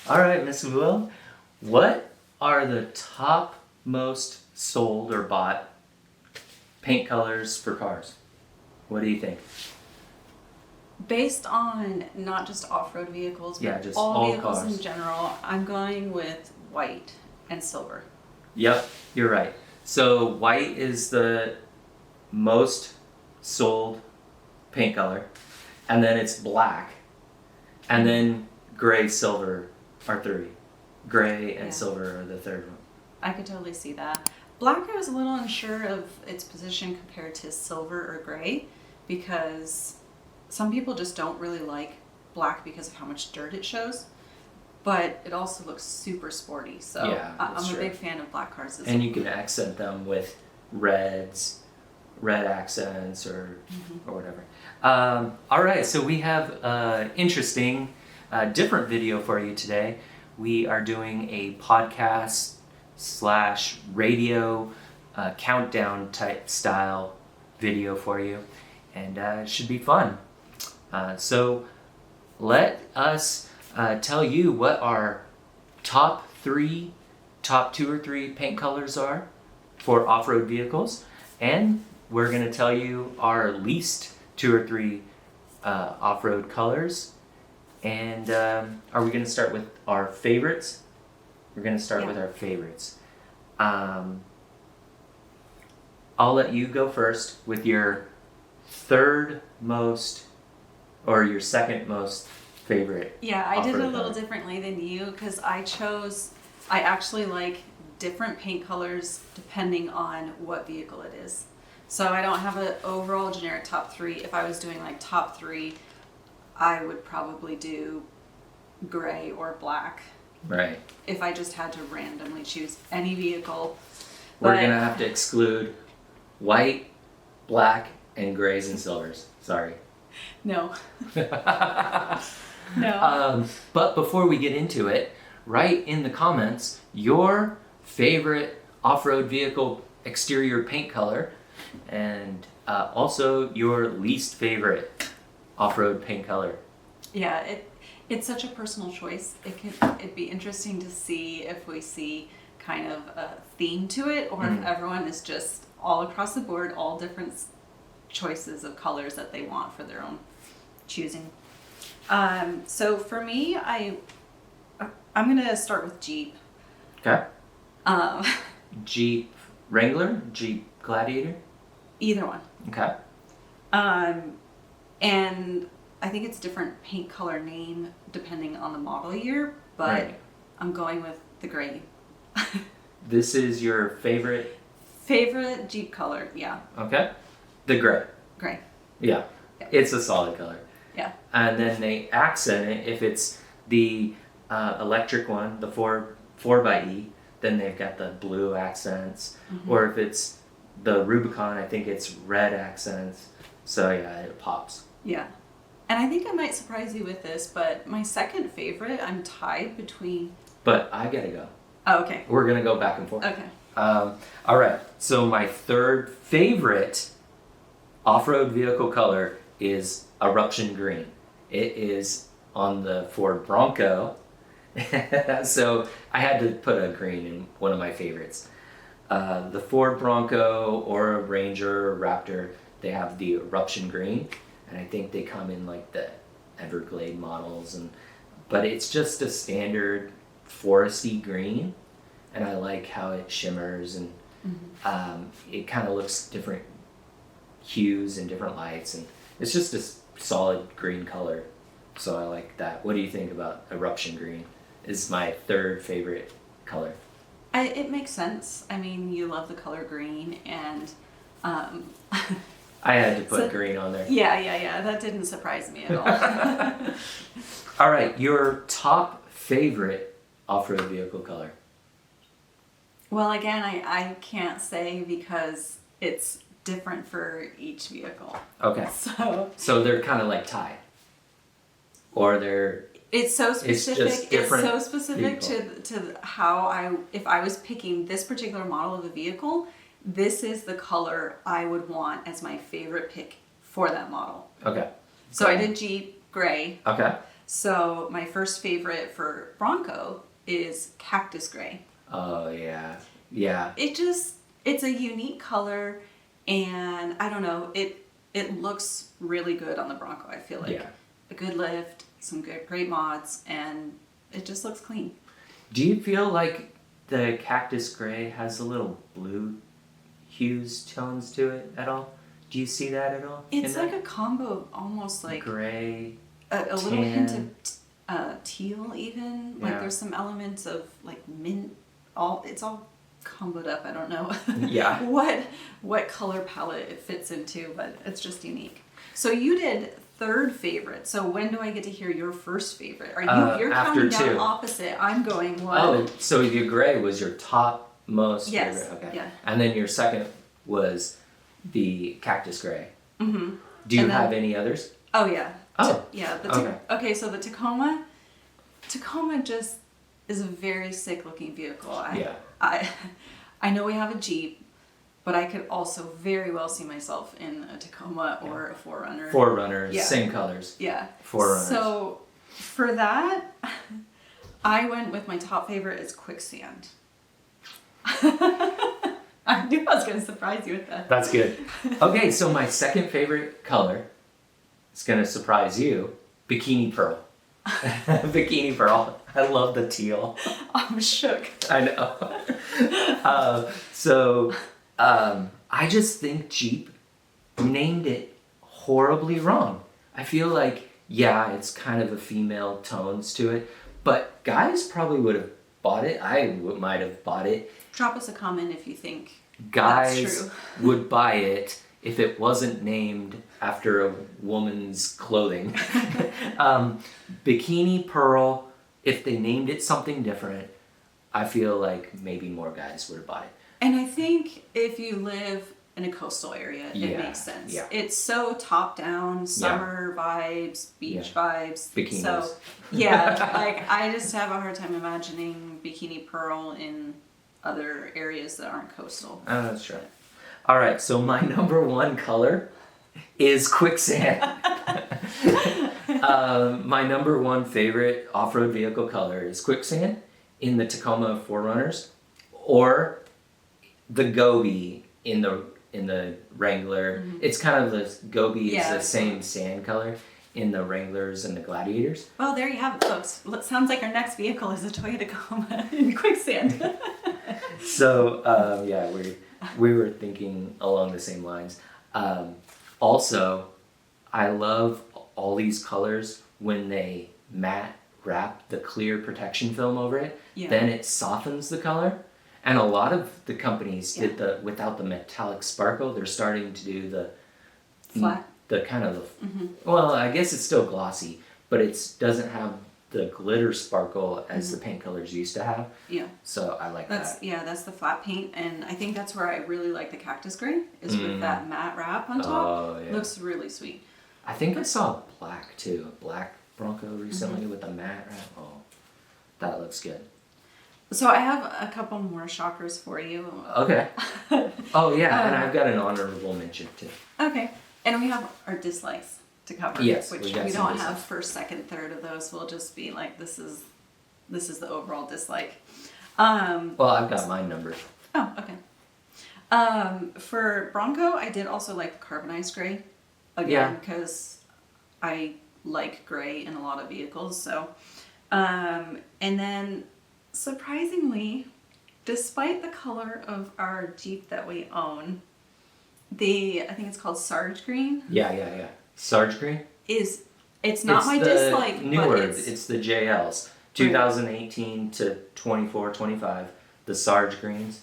All right, Miss Will, what are the top most sold or bought paint colors for cars? What do you think? Based on not just off-road vehicles, but Yeah, just all all vehicles cars. in general, I'm going with white and silver. Yep, you're right. So white is the most sold paint color, and then it's black, and then gray, silver are three. Gray and Yeah. silver are the third one. I could totally see that. Black, I was a little unsure of its position compared to silver or gray, because some people just don't really like black because of how much dirt it shows. But it also looks super sporty, so Yeah, I'm that's a true. big fan of black cars as And well. you can accent them with reds, red accents, or whatever. All right, so we have interesting, different video for you today. We are doing a podcast / radio countdown type style video for you, and it should be fun. So let us tell you what our top two or three paint colors are for off-road vehicles, and we're going to tell you our least two or three off-road colors. And are we going to start with our favorites? We're going to start with our favorites. I'll let you go first with your third most or your second most favorite. Yeah, I did it a off-road little color. differently than you because I actually like different paint colors depending on what vehicle it is. So I don't have an overall generic top three. If I was doing like top three, I would probably do gray or black Right. if I just had to randomly choose any vehicle. We're But- going to have to exclude white, black, and grays and silvers. Sorry. No. No. But before we get into it, write in the comments your favorite off-road vehicle exterior paint color, and also your least favorite off-road paint color. Yeah, it's such a personal choice. It'd be interesting to see if we see kind of a theme to it, or if everyone is just all across the board, all different choices of colors that they want for their own choosing. So for me, I'm gonna start with Jeep. Okay. Um, Jeep Wrangler, Jeep Gladiator. either one. Okay. And I think it's different paint color name depending on the model year, but Right. I'm going with the gray. This is your favorite. Favorite Jeep color, yeah, Okay. The gray. gray. Yeah. Yeah. It's a solid color. Yeah. And then they accent it if it's the electric one, the 4xe, then they've got the blue accents. Or if it's the Rubicon, I think it's red accents. So yeah, it pops. Yeah. And I think I might surprise you with this, but my second favorite, I'm tied between. But I gotta go. Oh, okay. We're gonna go back and forth. Okay. All right. So my third favorite off-road vehicle color is eruption green. It is on the Ford Bronco. So I had to put a green in one of my favorites. The Ford Bronco or a Ranger or Raptor, they have the eruption green, and I think they come in like the Everglade models, but it's just a standard foresty green, and I like how it shimmers, and it kind of looks different hues and different lights, and it's just a solid green color. So I like that. What do you think about eruption green? Is my third favorite color. It makes sense. I mean, you love the color green, and I had to put green on there. yeah. That didn't surprise me at all. All right, your top favorite off-road vehicle color. Well, again, I can't say because it's different for each vehicle. Okay. So they're kind of like tie. Or they're It's so It's specific. just It's different so specific people. to how if I was picking this particular model of a vehicle, this is the color I would want as my favorite pick for that model. okay. So I did Jeep gray. Okay. So my first favorite for Bronco is cactus gray. Oh yeah, yeah, It's a unique color, and I don't know, it looks really good on the Bronco. I feel like yeah. a good lift, some great mods, and it just looks clean. Do you feel like the cactus gray has a little blue hues tones to it at all? Do you see that at all? It's like a combo, almost like gray, a little hint tan. of teal even. Like Yeah. there's some elements of like mint. It's all comboed up. I don't know Yeah. what color palette it fits into, but it's just unique. So you did third favorite. So when do I get to hear your first favorite? You're after counting down two. opposite. I'm going one. Oh, so your gray was your top most Yes, favorite. Okay. yeah. And then your second was the cactus gray. Mm-hmm. Do you And then- have any others? Oh yeah. Oh. Yeah. Okay. Okay. So the Tacoma just is a very sick looking vehicle. Yeah. I know we have a Jeep, but I could also very well see myself in a Tacoma or a 4Runner. 4Runners, Yeah. same colors. Yeah. 4Runners. So for that, I went with my top favorite is Quicksand. I knew I was going to surprise you with that. That's good. Okay, so my second favorite color is going to surprise you. Bikini Pearl. Bikini Pearl. I love the teal. I'm shook. I know. I just think Jeep named it horribly wrong. I feel like, yeah, it's kind of a female tones to it, but guys probably would have bought it. Might have bought it. Drop us a comment if you think Guys that's true. would buy it if it wasn't named after a woman's clothing. Bikini Pearl, if they named it something different, I feel like maybe more guys would have bought it. And I think if you live in a coastal area, Yeah, it makes sense. yeah. It's so top down, summer vibes, beach vibes. Bikinis. So yeah, like I just have a hard time imagining Bikini Pearl in other areas that aren't coastal. Oh, that's true. All right, so my number one color is quicksand. My number one favorite off-road vehicle color is quicksand in the Tacoma 4Runners, or the Gobi in the Wrangler. Mm-hmm. It's kind of the Gobi is Yeah. the same sand color in the Wranglers and the Gladiators. Well, there you have it, folks. It sounds like our next vehicle is a Toyota Tacoma in quicksand. So yeah, we were thinking along the same lines. Also, I love all these colors when they matte wrap the clear protection film over it. Yeah. Then it softens the color. And a lot of the companies did without the metallic sparkle. They're starting to do the Flat. the kind of well, I guess it's still glossy, but it doesn't have the glitter sparkle as the paint colors used to have. Yeah. So I like that. That's the flat paint, and I think that's where I really like the cactus gray is with that matte wrap on top. Oh, yeah. Looks really sweet. I think I saw black too, a black Bronco recently with a matte wrap. Oh, that looks good. So I have a couple more shockers for you. Okay. Oh yeah, and I've got an honorable mention too. Okay, and we have our dislikes to cover. Yes, which we we got don't some have dislikes. first, second, third of those. We'll just be like, this is the overall dislike. Well, I've got mine numbered. Oh, okay. For Bronco, I did also like the carbonized gray Yeah. again because I like gray in a lot of vehicles. So, and then surprisingly, despite the color of our Jeep that we own, I think it's called Sarge Green Yeah. Sarge Green. it's not It's my the dislike, newer. but it's the JLs, 2018 to 24, 25. The Sarge Greens.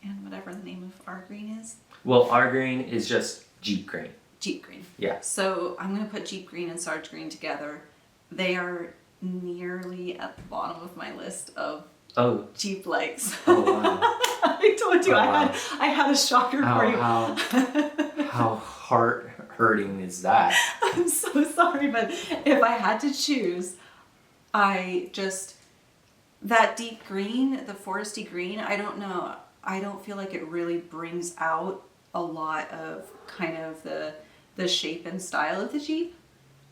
and whatever the name of our green is, Well, our green is just Jeep green. Jeep Green. Yeah. So I'm going to put Jeep Green and Sarge Green together. They are nearly at the bottom of my list of Oh. Jeep likes. Oh wow. I told you Oh, wow. I had a shocker for you. How heart hurting is that? I'm so sorry, but if I had to choose, that deep green, the foresty green, I don't know. I don't feel like it really brings out a lot of kind of the shape and style of the Jeep.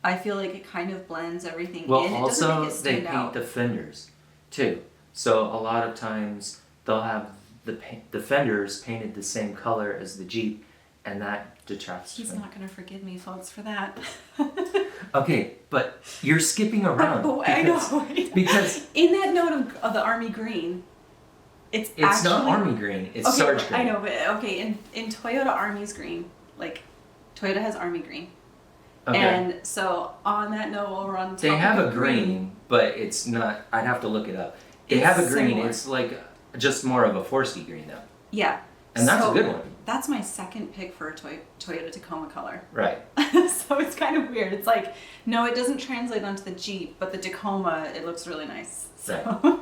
I feel like it kind of blends everything Well, in. It doesn't also make it they stand paint out. the fenders too. So a lot of times they'll have the fenders painted the same color as the Jeep, and that detracts He's from. not going to forgive me, folks, for that. Okay, but you're skipping around. I know. Because in that note of the army green, it's actually not army green, it's okay, Sarge green. I know, but okay, in Toyota Army's green, like Toyota has army green. Okay. And so on that note, while we're on top They have of a the green, but it's not, I'd have to look it up. They It's have a green, similar. it's like just more of a foresty green though. Yeah. And that's So a good one. That's my second pick for a Toyota Tacoma color. Right. So it's kind of weird. It's like, no, it doesn't translate onto the Jeep, but the Tacoma, it looks really nice. So. Right.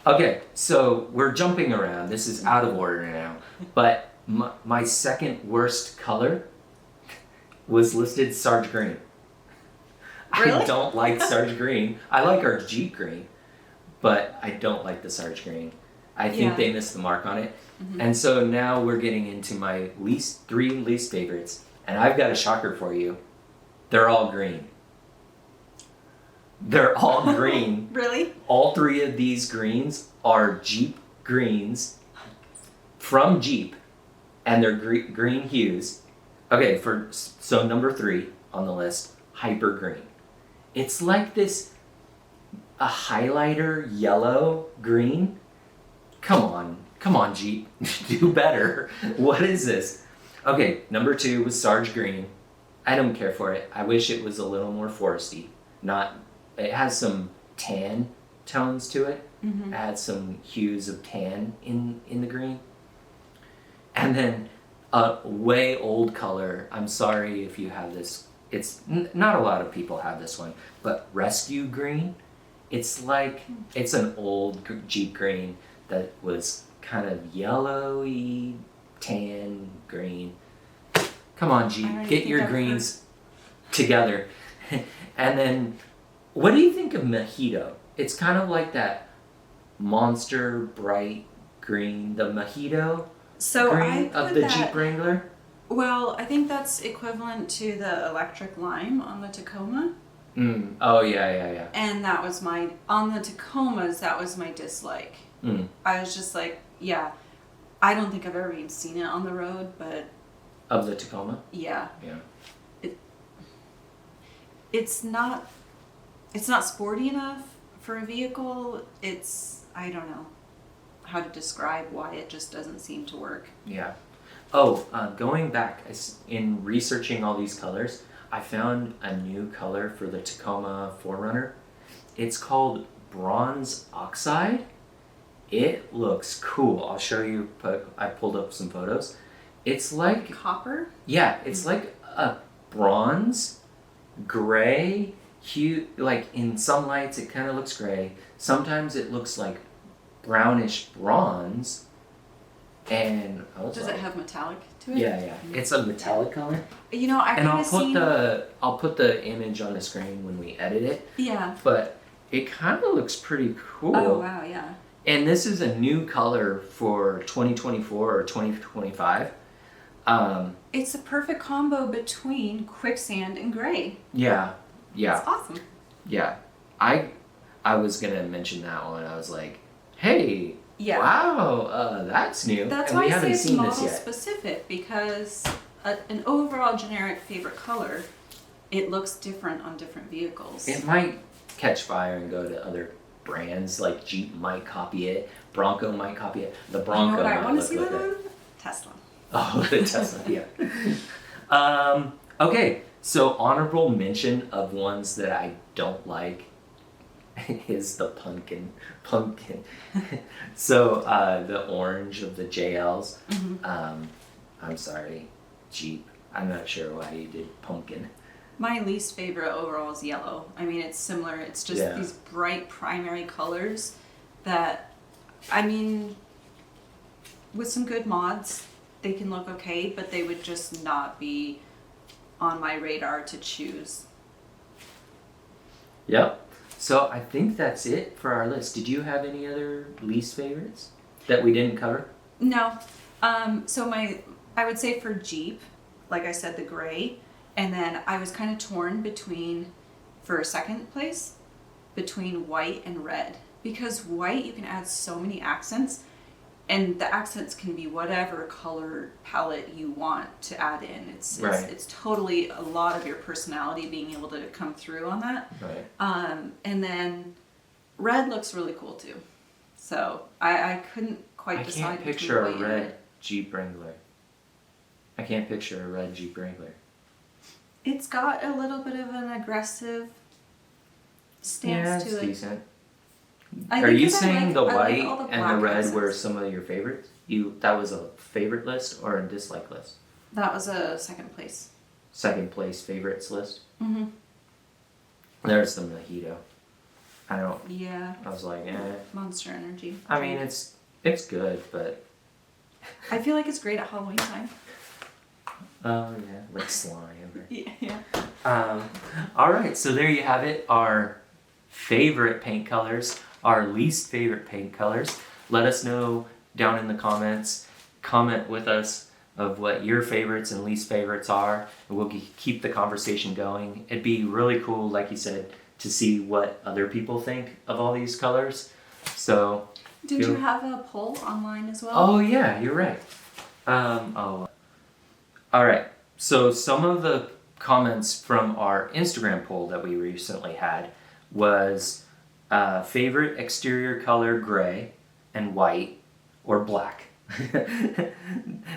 Okay, so we're jumping around. This is out of order now. But my second worst color was listed Sarge green. Really? I don't like Sarge green. I like our Jeep green, but I don't like the Sarge green. I think Yeah. they missed the mark on it. And so now we're getting into my three least favorites. And I've got a shocker for you. They're all green. They're all green. Really? All three of these greens are Jeep greens from Jeep, and they're green hues. Okay, so number 3 on the list, hyper green. It's like a highlighter yellow green. Come on, Jeep, do better. What is this? Okay, number 2 was Sarge green. I don't care for it. I wish it was a little more foresty. It has some tan tones to it. It has some hues of tan in the green. And then a way old color. I'm sorry if you have this. It's not a lot of people have this one, but rescue green. It's like it's an old Jeep green that was kind of yellowy, tan green. Come on, Jeep, get your greens together. And then, what do you think of Mojito? It's kind of like that monster bright green, the Mojito green of the Jeep Wrangler. Well, I think that's equivalent to the electric lime on the Tacoma. Oh, yeah. And that was on the Tacomas, that was my dislike. I was just like, yeah, I don't think I've ever even seen it on the road, but... Of the Tacoma? Yeah. Yeah. It's not sporty enough for a vehicle. I don't know how to describe why it just doesn't seem to work. Yeah. Oh, going back, in researching all these colors, I found a new color for the Tacoma 4Runner. It's called Bronze Oxide. It looks cool. I'll show you, I pulled up some photos. It's like... Copper? Yeah, it's like a bronze, gray hue. Like in some lights it kind of looks gray. Sometimes it looks like brownish bronze. And does it have metallic to it? Yeah. It's a metallic color. You know, I'll put the image on the screen when we edit it. Yeah. But it kind of looks pretty cool. Oh wow, yeah. And this is a new color for 2024 or 2025. It's a perfect combo between quicksand and gray. Yeah. It's awesome. Yeah. I was gonna mention that one. I was like, hey, yeah. Wow, that's new. That's and why we I haven't say it's seen this model yet. specific, because an overall generic favorite color, it looks different on different vehicles. It might catch fire and go to other brands, like Jeep might copy it, Bronco might copy it. The Bronco you know what I might want to look see with that it. on? Tesla. Oh, the Tesla, yeah. Okay, so honorable mention of ones that I don't like is the pumpkin. So the orange of the JLs. I'm sorry, Jeep. I'm not sure why you did pumpkin. My least favorite overall is yellow. I mean, it's similar. It's just these bright primary colors that, I mean, with some good mods, they can look okay, but they would just not be on my radar to choose. Yep. So I think that's it for our list. Did you have any other least favorites that we didn't cover? No. So I would say for Jeep, like I said, the gray, And then I was kind of torn for second place, between white and red. Because white, you can add so many accents, and the accents can be whatever color palette you want to add in. It's totally a lot of your personality being able to come through on that. Right. And then red looks really cool too. So I couldn't quite decide. I can't picture a red Jeep Wrangler. I can't picture a red Jeep Wrangler. It's got a little bit of an aggressive stance to it. Yeah, it's decent. I Are think you 'cause saying the I like white all the and the black red accents. were some of your favorites? That was a favorite list or a dislike list? That was a second place. Second place favorites list? Mm-hmm. There's the mojito. Yeah. I was like, Monster Energy. I mean, it's good, but... I feel like it's great at Halloween time. Oh, yeah, like slime. Yeah. All right, so there you have it. Our favorite paint colors, our least favorite paint colors. Let us know down in the comments. Comment with us of what your favorites and least favorites are, and we'll keep the conversation going. It'd be really cool, like you said, to see what other people think of all these colors. So, Did you have a poll online as well? oh yeah, you're right. All right. So some of the comments from our Instagram poll that we recently had was favorite exterior color gray and white or black.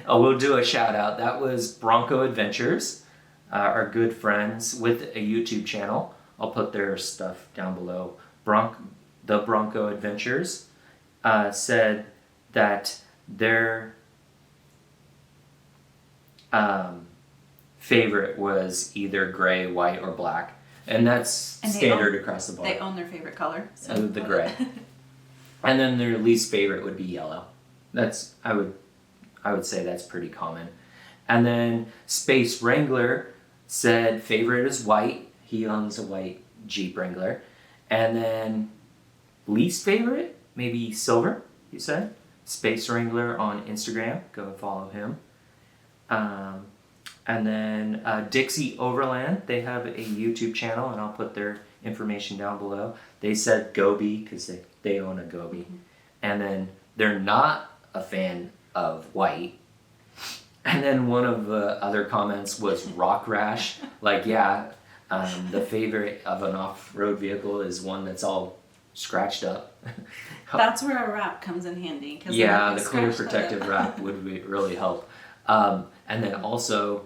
We'll do a shout out. That was Bronco Adventures, our good friends with a YouTube channel. I'll put their stuff down below. The Bronco Adventures said that their favorite was either gray, white, or black, and that's standard across the board. They own their favorite color. So. The gray. And then their least favorite would be yellow. That's I would say that's pretty common. And then Space Wrangler said favorite is white. He owns a white Jeep Wrangler. And then least favorite, maybe silver, he said. Space Wrangler on Instagram. Go and follow him. And then Dixie Overland, they have a YouTube channel, and I'll put their information down below. They said Gobi because they own a Gobi. Mm-hmm. And then they're not a fan of white. And then one of the other comments was Rock Rash. Like, the favorite of an off-road vehicle is one that's all scratched up. That's where a wrap comes in handy. Yeah, the clear protective wrap would really help. And then also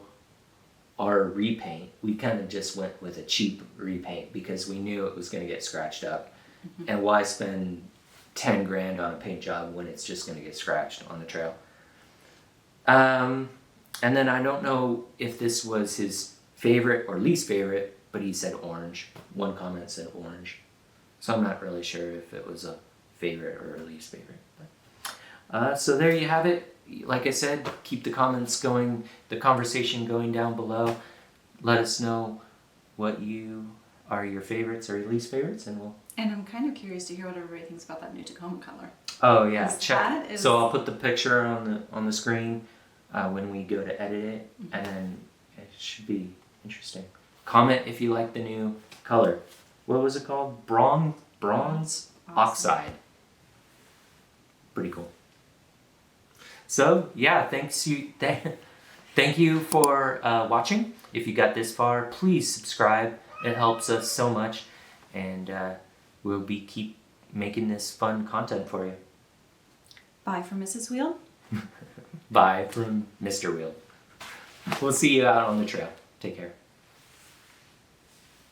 our repaint, we kind of just went with a cheap repaint because we knew it was going to get scratched up. Mm-hmm. And why spend 10 grand on a paint job when it's just going to get scratched on the trail? And then I don't know if this was his favorite or least favorite, but he said orange. One comment said orange. So I'm not really sure if it was a favorite or a least favorite. So there you have it. Like I said, keep the comments going, the conversation going down below. Let us know what are your favorites or your least favorites, and we'll... And I'm kind of curious to hear what everybody thinks about that new Tacoma color. Oh yeah, check. So I'll put the picture on the screen when we go to edit it, mm-hmm. and then it should be interesting. Comment if you like the new color. What was it called? Bronze oxide. Pretty cool. So yeah, thank you for watching. If you got this far, please subscribe. It helps us so much, and we'll keep making this fun content for you. Bye from Mrs. Wheel. Bye from Mr. Wheel. We'll see you out on the trail. Take care.